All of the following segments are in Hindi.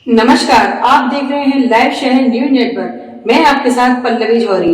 नमस्कार, आप देख रहे हैं लाइव शहर न्यूज नेटवर्क। मैं आपके साथ पल्लवी जौहरी।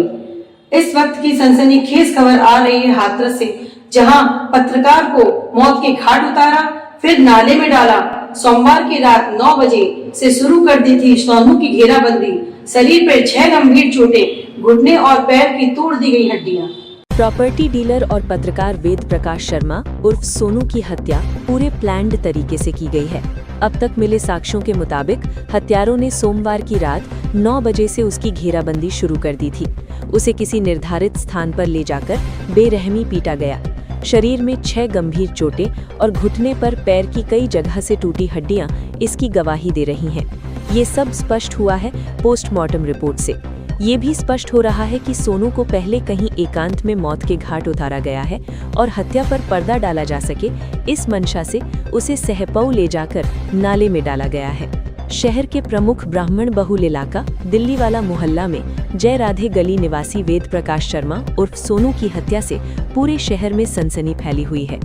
इस वक्त की सनसनीखेज खबर आ रही है हाथरस से, जहां पत्रकार को मौत के घाट उतारा, फिर नाले में डाला। सोमवार की रात 9 बजे से शुरू कर दी थी सोनू की घेराबंदी। शरीर पर 6 गंभीर चोटें, घुटने और पैर की तोड़ दी गई हड्डियां। प्रॉपर्टी डीलर और पत्रकार वेद प्रकाश शर्मा उर्फ सोनू की हत्या पूरे प्लान्ड तरीके से की गई है। अब तक मिले साक्ष्यों के मुताबिक हत्यारों ने सोमवार की रात 9 बजे से उसकी घेराबंदी शुरू कर दी थी। उसे किसी निर्धारित स्थान पर ले जाकर बेरहमी पीटा गया। शरीर में 6 गंभीर चोटें और घुटने पर पैर की कई जगह से टूटी हड्डियां इसकी गवाही दे रही हैं। ये सब स्पष्ट हुआ है पोस्टमार्टम रिपोर्ट से। ये भी स्पष्ट हो रहा है कि सोनू को पहले कहीं एकांत में मौत के घाट उतारा गया है और हत्या पर पर्दा डाला जा सके, इस मंशा से उसे सहपऊ ले जाकर नाले में डाला गया है। शहर के प्रमुख ब्राह्मण बहुल इलाका दिल्ली वाला मोहल्ला में जय राधे गली निवासी वेद प्रकाश शर्मा उर्फ सोनू की हत्या से पूरे शहर में सनसनी फैली हुई है।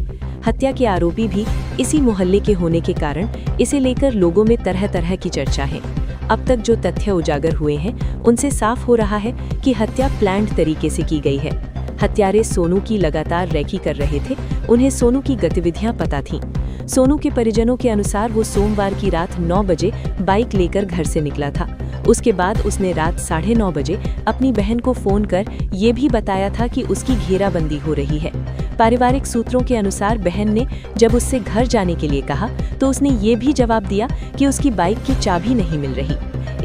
हत्या के आरोपी भी इसी मोहल्ले के होने के कारण इसे लेकर लोगों में तरह तरह की चर्चा है। अब तक जो तथ्य उजागर हुए हैं उनसे साफ हो रहा है कि हत्या प्लान्ड तरीके से की गई है। हत्यारे सोनू की लगातार रैकी कर रहे थे, उन्हें सोनू की गतिविधियां पता थीं। सोनू के परिजनों के अनुसार वो सोमवार की रात 9 बजे बाइक लेकर घर से निकला था। उसके बाद उसने रात 9:30 बजे अपनी बहन को फोन कर ये भी बताया था कि उसकी घेराबंदी हो रही है। पारिवारिक सूत्रों के अनुसार बहन ने जब उससे घर जाने के लिए कहा तो उसने ये भी जवाब दिया कि उसकी बाइक की चाबी नहीं मिल रही।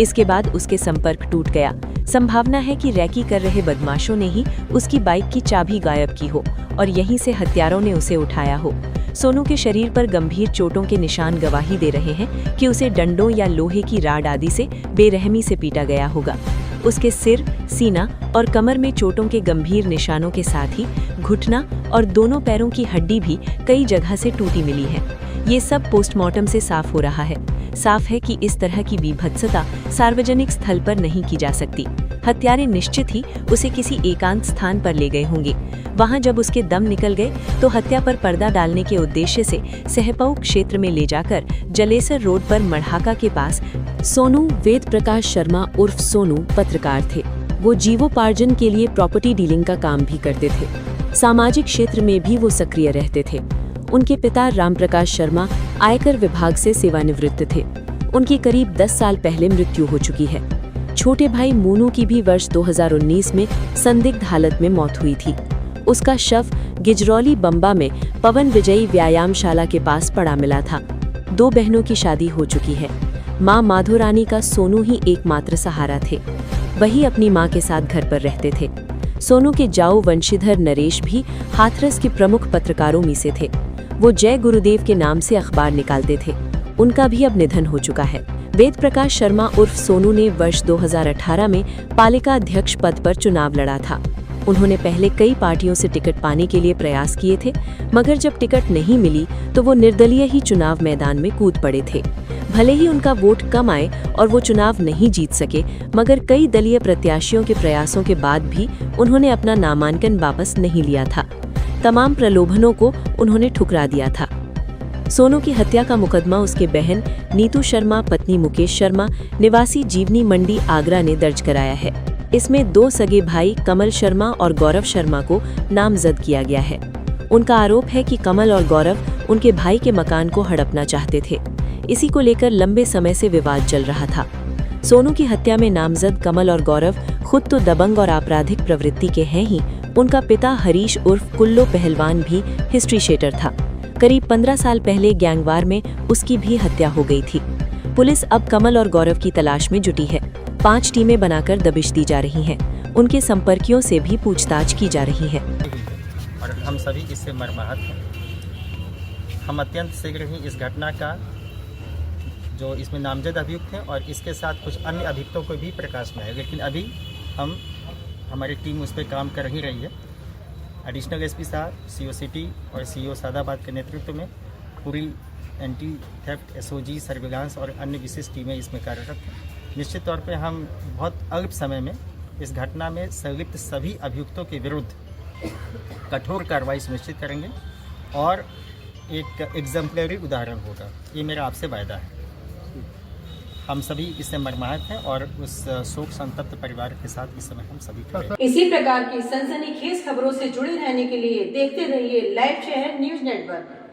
इसके बाद उसके संपर्क टूट गया। संभावना है कि रैकी कर रहे बदमाशों ने ही उसकी बाइक की चाबी गायब की हो और यहीं से हत्यारों ने उसे उठाया हो। सोनू के शरीर पर गंभीर चोटों के निशान गवाही दे रहे हैं कि उसे डंडों या लोहे की राड आदि से बेरहमी से पीटा गया होगा। उसके सिर, सीना और कमर में चोटों के गंभीर निशानों के साथ ही घुटना और दोनों पैरों की हड्डी भी कई जगह से टूटी मिली है। ये सब पोस्टमार्टम से साफ हो रहा है। साफ है कि इस तरह की बीभत्सता सार्वजनिक स्थल पर नहीं की जा सकती। हत्यारे निश्चित ही उसे किसी एकांत स्थान पर ले गए होंगे। वहां जब उसके दम निकल गए तो हत्या पर पर्दा डालने के उद्देश्य से सहपऊ क्षेत्र में ले जाकर जलेसर रोड पर मढ़ाका के पास सोनू वेद प्रकाश शर्मा उर्फ सोनू पत्रकार थे। वो जीवोपार्जन के लिए प्रॉपर्टी डीलिंग का काम भी करते थे। सामाजिक क्षेत्र में भी वो सक्रिय रहते थे। उनके पिता रामप्रकाश शर्मा आयकर विभाग से सेवानिवृत्त थे। उनकी करीब 10 साल पहले मृत्यु हो चुकी है। छोटे भाई मोनू की भी वर्ष 2019 में संदिग्ध हालत में मौत हुई थी। उसका शव गिजरौली बम्बा में पवन विजयी व्यायामशाला के पास पड़ा मिला था। 2 बहनों की शादी हो चुकी है। माँ माधोरानी का सोनू ही एकमात्र सहारा थे। वही अपनी माँ के साथ घर पर रहते थे। सोनू के जाऊ वंशीधर नरेश भी हाथरस के प्रमुख पत्रकारों में से थे। वो जय गुरुदेव के नाम से अखबार निकालते थे। उनका भी अब निधन हो चुका है। वेद प्रकाश शर्मा उर्फ सोनू ने वर्ष 2018 में पालिका अध्यक्ष पद पर चुनाव लड़ा था। उन्होंने पहले कई पार्टियों से टिकट पाने के लिए प्रयास किए थे, मगर जब टिकट नहीं मिली तो वो निर्दलीय ही चुनाव मैदान में कूद पड़े थे। भले ही उनका वोट कम आए और वो चुनाव नहीं जीत सके, मगर कई दलीय प्रत्याशियों के प्रयासों के बाद भी उन्होंने अपना नामांकन वापस नहीं लिया था। तमाम प्रलोभनों को उन्होंने ठुकरा दिया था। सोनू की हत्या का मुकदमा उसके बहन नीतू शर्मा पत्नी मुकेश शर्मा निवासी जीवनी मंडी आगरा ने दर्ज कराया है। इसमें 2 सगे भाई कमल शर्मा और गौरव शर्मा को नामजद किया गया है। उनका आरोप है कि कमल और गौरव उनके भाई के मकान को हड़पना चाहते थे। इसी को लेकर लंबे समय से विवाद चल रहा था। सोनू की हत्या में नामजद कमल और गौरव खुद तो दबंग और आपराधिक प्रवृत्ति के हैं ही, उनका पिता हरीश उर्फ कुल्लो पहलवान भी हिस्ट्री शेटर था। करीब 15 साल पहले गैंगवार में उसकी भी हत्या हो गई थी। पुलिस अब कमल और गौरव की तलाश में जुटी है। 5 टीमें बनाकर दबिश दी जा रही हैं। उनके संपर्कियों से भी पूछताछ की जा रही है। और हम सभी इससे मर्माहत हैं। हम अत्यंत शीघ्र ही इस घटना का जो इसमें नामजद अभियुक्त हैं और इसके साथ कुछ अन्य अभियुक्तों को भी प्रकाश में है, लेकिन अभी हमारी टीम उस पर काम कर ही रही है। एडिशनल एसपी साहब, सीओ सिटी और सीओ सादाबाद के नेतृत्व में पूरी एंटी थेफ्ट, एसओजी, सर्विलांस और अन्य विशेष टीमें इसमें कार्यरत हैं। निश्चित तौर पे हम बहुत अल्प समय में इस घटना में संलिप्त सभी अभियुक्तों के विरुद्ध कठोर कार्रवाई सुनिश्चित करेंगे और एक एग्जाम्पलरी उदाहरण होगा। ये मेरा आपसे वायदा है। हम सभी इससे मर्माहत हैं और उस शोक संतप्त परिवार के साथ इस समय हम सभी खड़े हैं। इसी प्रकार की सनसनीखेज खबरों से जुड़े रहने के लिए देखते रहिए लाइव शहर न्यूज नेटवर्क।